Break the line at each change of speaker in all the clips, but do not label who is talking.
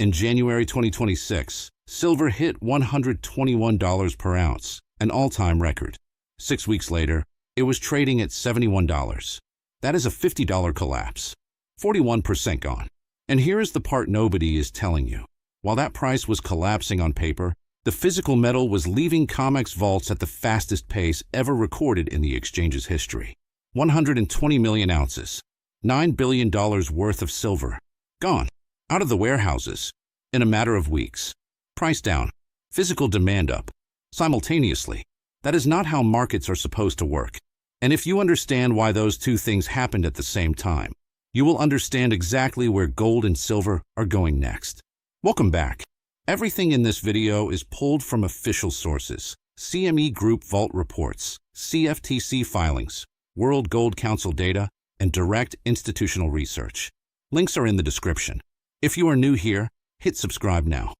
In January 2026, silver hit $121 per ounce, an all-time record. 6 weeks later, it was trading at $71. That is a $50 collapse. 41% gone. And here is the part nobody is telling you. While that price was collapsing on paper, the physical metal was leaving COMEX vaults at the fastest pace ever recorded in the exchange's history. 120 million ounces, $9 billion worth of silver, gone, out of the warehouses, in a matter of weeks. Price down, physical demand up, simultaneously. That is not how markets are supposed to work. And if you understand why those two things happened at the same time, you will understand exactly where gold and silver are going next. Welcome back. Everything in this video is pulled from official sources: CME Group Vault reports, CFTC filings, World Gold Council data, and direct institutional research. Links are in the description. If you are new here, hit subscribe now.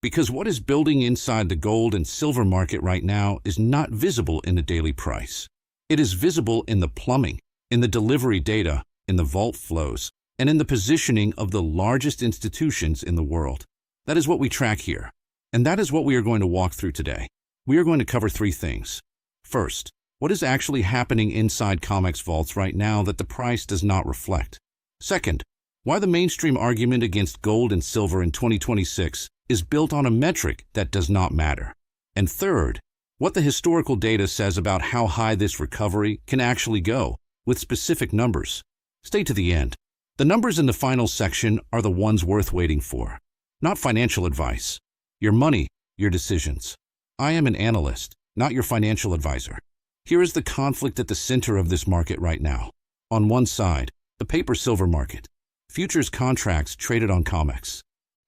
Because what is building inside the gold and silver market right now is not visible in the daily price. It is visible in the plumbing, in the delivery data, in the vault flows, and in the positioning of the largest institutions in the world. That is what we track here, and that is what we are going to walk through today. We are going to cover 3 things. First, what is actually happening inside COMEX vaults right now that the price does not reflect? Second, why the mainstream argument against gold and silver in 2026 is built on a metric that does not matter. And third, what the historical data says about how high this recovery can actually go, with specific numbers. Stay to the end. The numbers in the final section are the ones worth waiting for. Not financial advice. Your money, your decisions. I am an analyst, not your financial advisor. Here is the conflict at the center of this market right now. On one side, the paper silver market. Futures contracts traded on COMEX.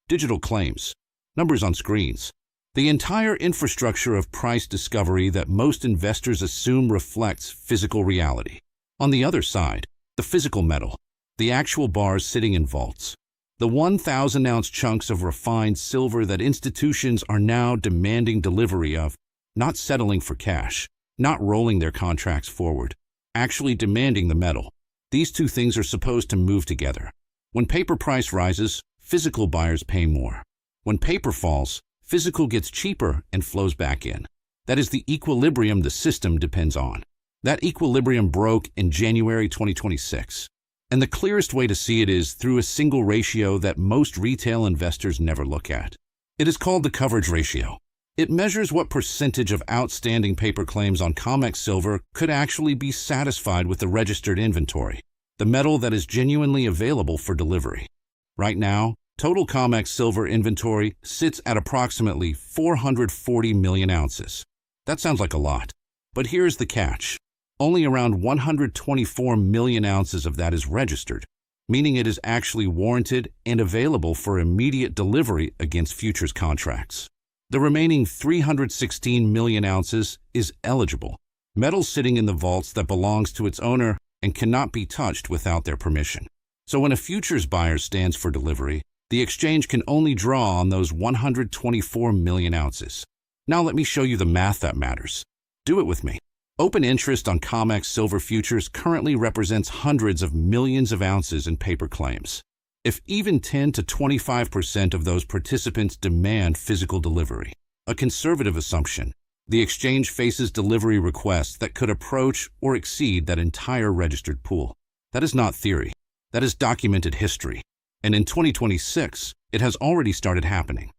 Digital claims. Numbers on screens. The entire infrastructure of price discovery that most investors assume reflects physical reality. On the other side, the physical metal. The actual bars sitting in vaults. The 1,000-ounce chunks of refined silver that institutions are now demanding delivery of, not settling for cash, not rolling their contracts forward, actually demanding the metal. These two things are supposed to move together. When paper price rises, physical buyers pay more. When paper falls, physical gets cheaper and flows back in. That is the equilibrium the system depends on. That equilibrium broke in January 2026. And the clearest way to see it is through a single ratio that most retail investors never look at. It is called the coverage ratio. It measures what percentage of outstanding paper claims on COMEX silver could actually be satisfied with the registered inventory, the metal that is genuinely available for delivery. Right now, total COMEX silver inventory sits at approximately 440 million ounces. That sounds like a lot, but here's the catch. Only around 124 million ounces of that is registered, meaning it is actually warranted and available for immediate delivery against futures contracts. The remaining 316 million ounces is eligible, metal sitting in the vaults that belongs to its owner and cannot be touched without their permission. So when a futures buyer stands for delivery, the exchange can only draw on those 124 million ounces. Now let me show you the math that matters. Do it with me. Open interest on COMEX silver futures currently represents hundreds of millions of ounces in paper claims. If even 10 to 25% of those participants demand physical delivery, a conservative assumption, the exchange faces delivery requests that could approach or exceed that entire registered pool. That is not theory. That is documented history. And in 2026, it has already started happening.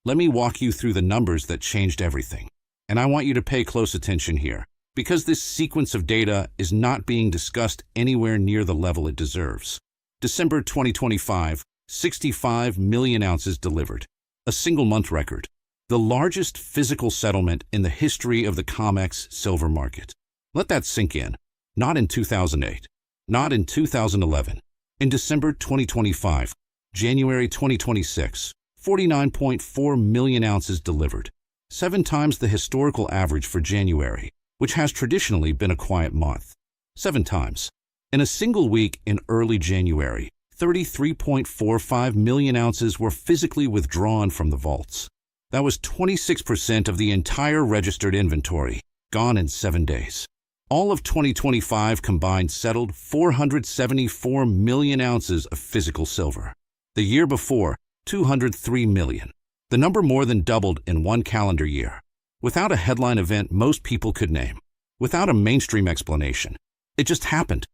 Let me walk you through the numbers that changed everything. And I want you to pay close attention here, because this sequence of data is not being discussed anywhere near the level it deserves. December 2025, 65 million ounces delivered, a single-month record, the largest physical settlement in the history of the COMEX silver market. Let that sink in. Not in 2008, not in 2011. In December 2025, January 2026, 49.4 million ounces delivered, 7 times the historical average for January, which has traditionally been a quiet month. 7 times. In a single week in early January, 33.45 million ounces were physically withdrawn from the vaults. That was 26% of the entire registered inventory, gone in 7 days. All of 2025 combined settled 474 million ounces of physical silver. The year before, 203 million. The number more than doubled in one calendar year. Without a headline event most people could name. Without a mainstream explanation. It just happened.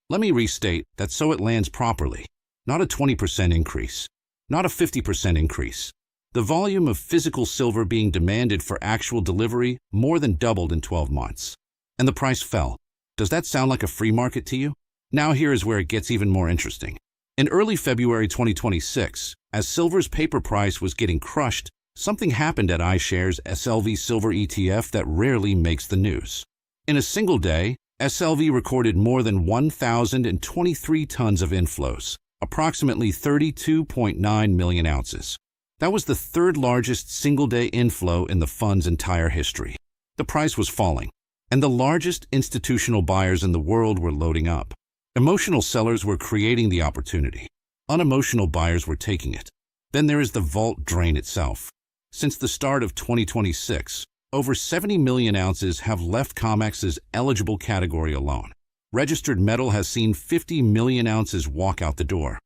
Let me restate that so it lands properly. Not a 20% increase. Not a 50% increase. The volume of physical silver being demanded for actual delivery more than doubled in 12 months. And the price fell. Does that sound like a free market to you? Now here is where it gets even more interesting. In early February 2026, as silver's paper price was getting crushed, something happened at iShares SLV Silver ETF that rarely makes the news. In a single day, SLV recorded more than 1,023 tons of inflows, approximately 32.9 million ounces. That was the third largest single-day inflow in the fund's entire history. The price was falling, and the largest institutional buyers in the world were loading up. Emotional sellers were creating the opportunity. Unemotional buyers were taking it. Then there is the vault drain itself. Since the start of 2026, over 70 million ounces have left COMEX's eligible category alone. Registered metal has seen 50 million ounces walk out the door.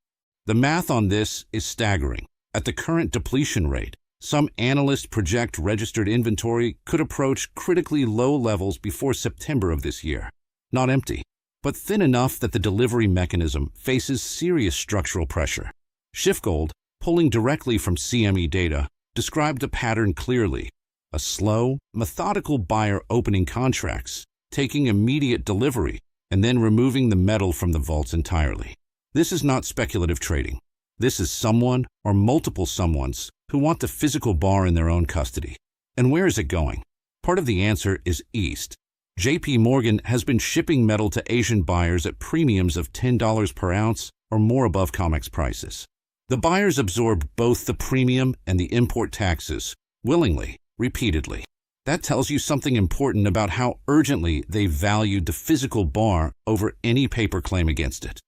The math on this is staggering. At the current depletion rate, some analysts project registered inventory could approach critically low levels before September of this year. Not empty, but thin enough that the delivery mechanism faces serious structural pressure. SchiffGold, pulling directly from CME data, described a pattern clearly. A slow, methodical buyer opening contracts, taking immediate delivery, and then removing the metal from the vaults entirely. This is not speculative trading. This is someone or multiple someones who want the physical bar in their own custody. And where is it going? Part of the answer is east. JP Morgan has been shipping metal to Asian buyers at premiums of $10 per ounce or more above COMEX prices. The buyers absorbed both the premium and the import taxes, willingly, repeatedly. That tells you something important about how urgently they valued the physical bar over any paper claim against it.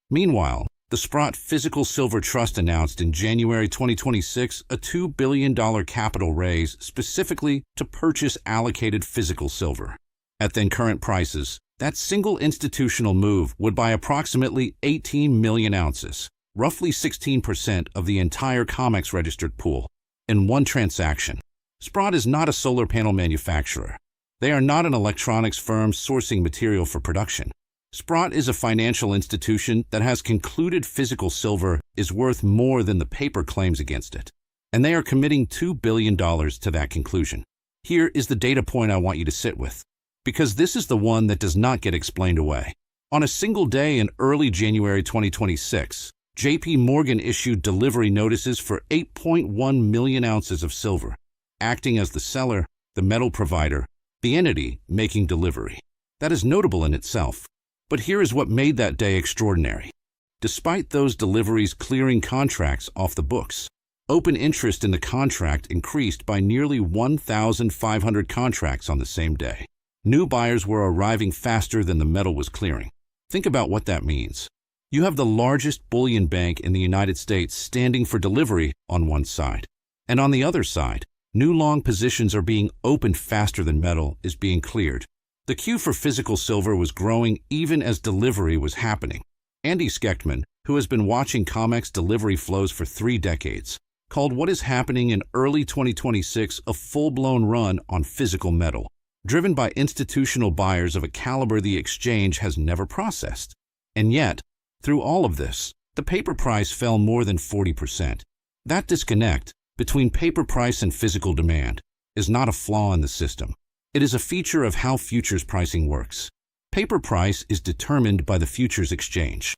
Meanwhile, the Sprott Physical Silver Trust announced in January 2026 a $2 billion capital raise specifically to purchase allocated physical silver. At then current prices, that single institutional move would buy approximately 18 million ounces, roughly 16% of the entire COMEX registered pool, in one transaction. Sprott is not a solar panel manufacturer. They are not an electronics firm sourcing material for production. Sprott is a financial institution that has concluded physical silver is worth more than the paper claims against it. And they are committing $2 billion to that conclusion. Here is the data point I want you to sit with, because this is the one that does not get explained away. On a single day in early January 2026, JP Morgan issued delivery notices for 8.1 million ounces of silver, acting as the seller, the metal provider, the entity making delivery. That is notable in itself. But here is what made that day extraordinary. Despite those deliveries clearing contracts off the books, open interest in the contract increased by nearly 1,500 contracts on the same day. New buyers were arriving faster than the metal was clearing. Think about what that means. You have the largest bullion bank in the United States standing for delivery on one side. And on the other side, new long positions are being opened faster than metal is being cleared. The queue for physical silver was growing even as delivery was happening. Andy Schechtman, who has been watching COMEX delivery flows for 3 decades, called what is happening in early 2026 a full-blown run on physical metal, driven by institutional buyers of a caliber the exchange has never processed. And yet, through all of this, the paper price fell more than 40%. That disconnect between paper price and physical demand is not a flaw in the system. It is a feature of how futures pricing works. Paper price is determined by the futures exchange.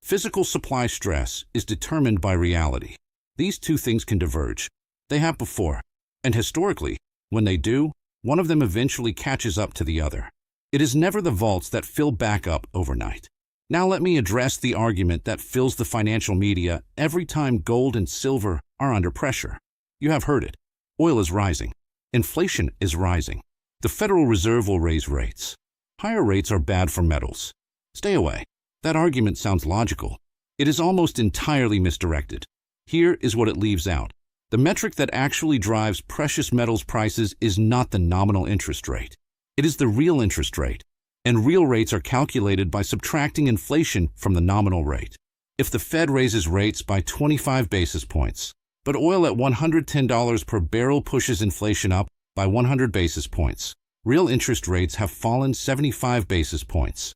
Physical supply stress is determined by reality. These two things can diverge. They have before. And historically, when they do, one of them eventually catches up to the other. It is never the vaults that fill back up overnight. Now let me address the argument that fills the financial media every time gold and silver are under pressure. You have heard it. Oil is rising. Inflation is rising. The Federal Reserve will raise rates. Higher rates are bad for metals. Stay away. That argument sounds logical. It is almost entirely misdirected. Here is what it leaves out. The metric that actually drives precious metals prices is not the nominal interest rate. It is the real interest rate. And real rates are calculated by subtracting inflation from the nominal rate. If the Fed raises rates by 25 basis points, But oil at $110 per barrel pushes inflation up by 100 basis points. Real interest rates have fallen 75 basis points.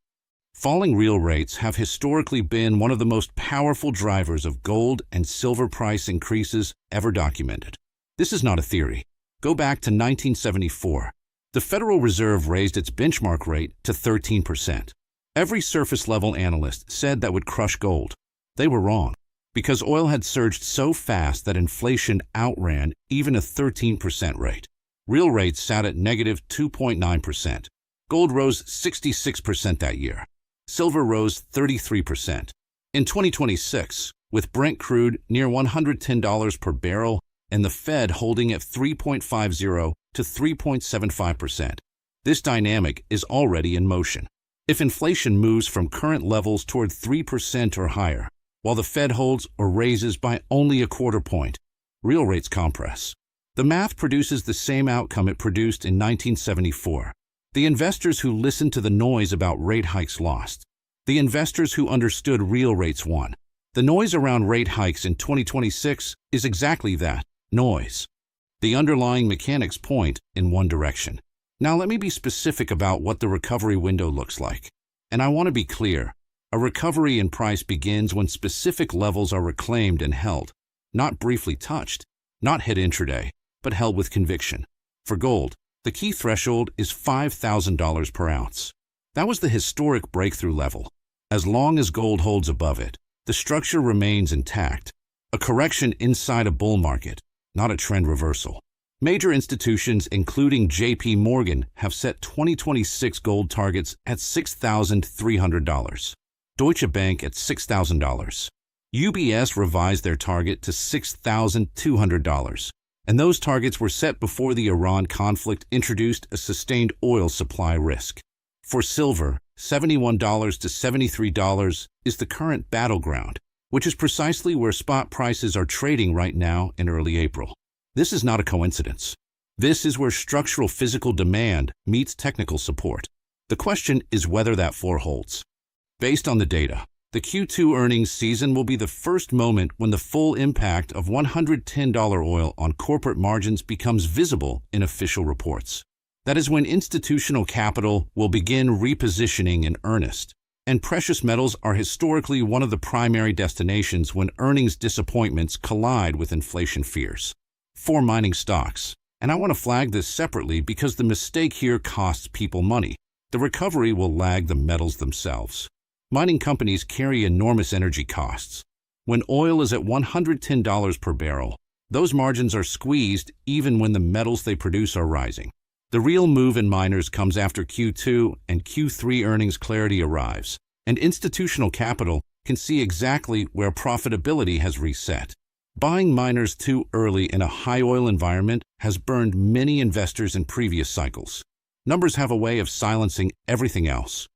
Falling real rates have historically been one of the most powerful drivers of gold and silver price increases ever documented. This is not a theory. Go back to 1974. The Federal Reserve raised its benchmark rate to 13%. Every surface-level analyst said that would crush gold. They were wrong, because oil had surged so fast that inflation outran even a 13% rate. Real rates sat at negative 2.9%. Gold rose 66% that year. Silver rose 33%. In 2026, with Brent crude near $110 per barrel and the Fed holding at 3.50 to 3.75%, this dynamic is already in motion. If inflation moves from current levels toward 3% or higher, while the Fed holds or raises by only a quarter point, real rates compress. The math produces the same outcome it produced in 1974. The investors who listened to the noise about rate hikes lost. The investors who understood real rates won. The noise around rate hikes in 2026 is exactly that, noise. The underlying mechanics point in one direction. Now let me be specific about what the recovery window looks like. And I want to be clear. A recovery in price begins when specific levels are reclaimed and held, not briefly touched, not hit intraday, but held with conviction. For gold, the key threshold is $5,000 per ounce. That was the historic breakthrough level. As long as gold holds above it, the structure remains intact. A correction inside a bull market, not a trend reversal. Major institutions, including J.P. Morgan, have set 2026 gold targets at $6,300. Deutsche Bank at $6,000. UBS revised their target to $6,200. And those targets were set before the Iran conflict introduced a sustained oil supply risk. For silver, $71 to $73 is the current battleground, which is precisely where spot prices are trading right now in early April. This is not a coincidence. This is where structural physical demand meets technical support. The question is whether that floor holds. Based on the data, the Q2 earnings season will be the first moment when the full impact of $110 oil on corporate margins becomes visible in official reports. That is when institutional capital will begin repositioning in earnest. And precious metals are historically one of the primary destinations when earnings disappointments collide with inflation fears. For mining stocks, and I want to flag this separately because the mistake here costs people money. The recovery will lag the metals themselves. Mining companies carry enormous energy costs. When oil is at $110 per barrel, those margins are squeezed even when the metals they produce are rising. The real move in miners comes after Q2 and Q3 earnings clarity arrives, and institutional capital can see exactly where profitability has reset. Buying miners too early in a high oil environment has burned many investors in previous cycles. Numbers have a way of silencing everything else.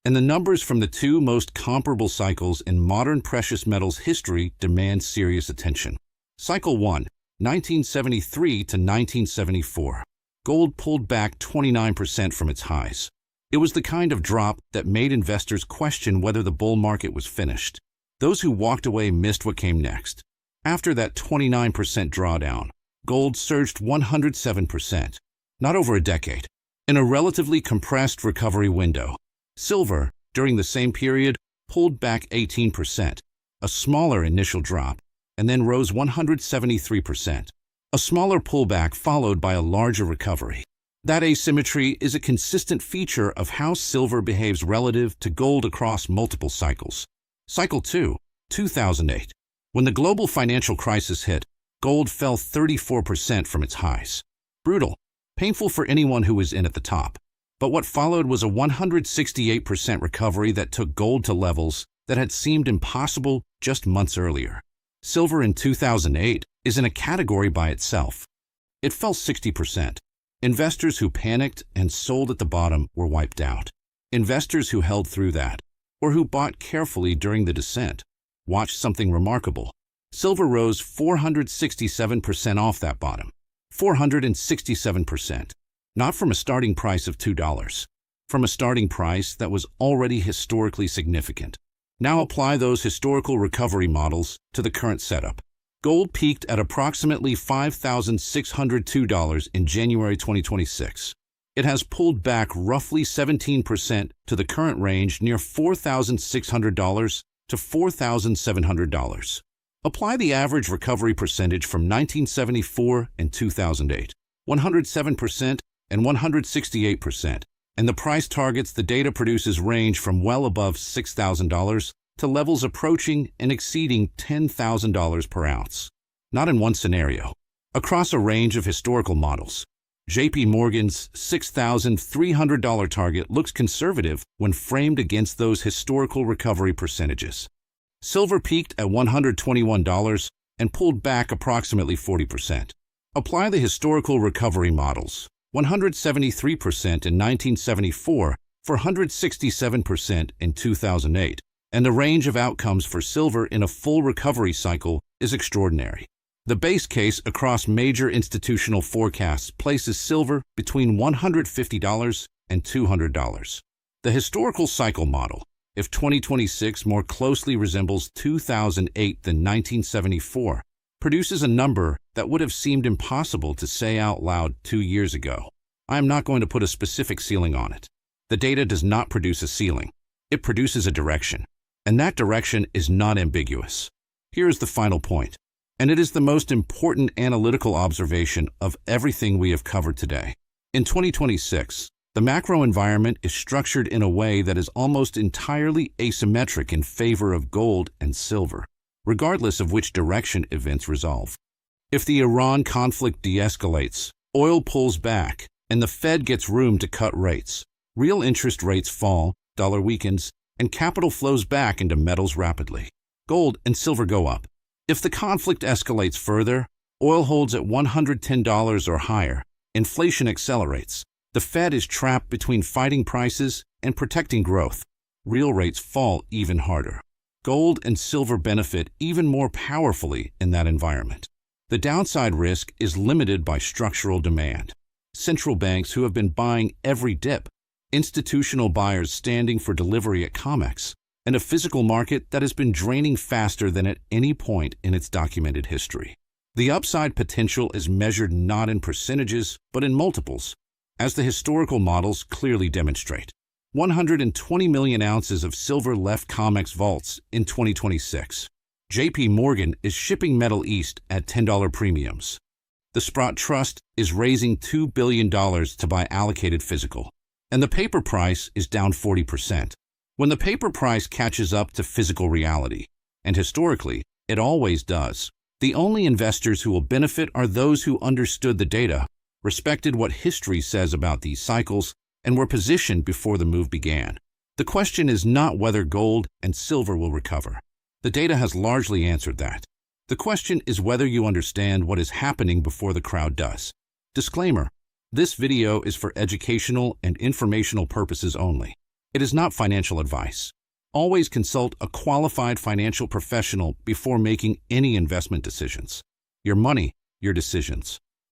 And the numbers from the two most comparable cycles in modern precious metals history demand serious attention. Cycle 1, 1973 to 1974. Gold pulled back 29% from its highs. It was the kind of drop that made investors question whether the bull market was finished. Those who walked away missed what came next. After that 29% drawdown, gold surged 107%, not over a decade, in a relatively compressed recovery window. Silver, during the same period, pulled back 18%, a smaller initial drop, and then rose 173%. A smaller pullback followed by a larger recovery. That asymmetry is a consistent feature of how silver behaves relative to gold across multiple cycles. Cycle 2, 2008. When the global financial crisis hit, gold fell 34% from its highs. Brutal, painful for anyone who was in at the top. But what followed was a 168% recovery that took gold to levels that had seemed impossible just months earlier. Silver in 2008 is in a category by itself. It fell 60%. Investors who panicked and sold at the bottom were wiped out. Investors who held through that, or who bought carefully during the descent, watched something remarkable. Silver rose 467% off that bottom. 467%. Not from a starting price of $2, from a starting price that was already historically significant. Now apply those historical recovery models to the current setup. Gold peaked at approximately $5,602 in January 2026. It has pulled back roughly 17% to the current range near $4,600 to $4,700. Apply the average recovery percentage from 1974 and 2008, 107% and 168%, and the price targets the data produces range from well above $6,000 to levels approaching and exceeding $10,000 per ounce. Not in one scenario. Across a range of historical models, JP Morgan's $6,300 target looks conservative when framed against those historical recovery percentages. Silver peaked at $121 and pulled back approximately 40%. Apply the historical recovery models, 173% in 1974 for 167% in 2008, and the range of outcomes for silver in a full recovery cycle is extraordinary. The base case across major institutional forecasts places silver between $150 and $200. The historical cycle model, if 2026 more closely resembles 2008 than 1974, produces a number that would have seemed impossible to say out loud 2 years ago. I am not going to put a specific ceiling on it. The data does not produce a ceiling. It produces a direction, and that direction is not ambiguous. Here is the final point, and it is the most important analytical observation of everything we have covered today. In 2026, the macro environment is structured in a way that is almost entirely asymmetric in favor of gold and silver, regardless of which direction events resolve. If the Iran conflict de-escalates, oil pulls back, and the Fed gets room to cut rates, real interest rates fall, dollar weakens, and capital flows back into metals rapidly. Gold and silver go up. If the conflict escalates further, oil holds at $110 or higher, inflation accelerates, the Fed is trapped between fighting prices and protecting growth. Real rates fall even harder. Gold and silver benefit even more powerfully in that environment. The downside risk is limited by structural demand. Central banks who have been buying every dip, institutional buyers standing for delivery at COMEX, and a physical market that has been draining faster than at any point in its documented history. The upside potential is measured not in percentages, but in multiples, as the historical models clearly demonstrate. 120 million ounces of silver left COMEX vaults in 2026. JP Morgan is shipping metal east at $10 premiums. The Sprott Trust is raising $2 billion to buy allocated physical, and the paper price is down 40%. When the paper price catches up to physical reality, and historically, it always does, the only investors who will benefit are those who understood the data, respected what history says about these cycles, and were positioned before the move began. The question is not whether gold and silver will recover. The data has largely answered that. The question is whether you understand what is happening before the crowd does. Disclaimer: this video is for educational and informational purposes only. It is not financial advice. Always consult a qualified financial professional before making any investment decisions. Your money, your decisions.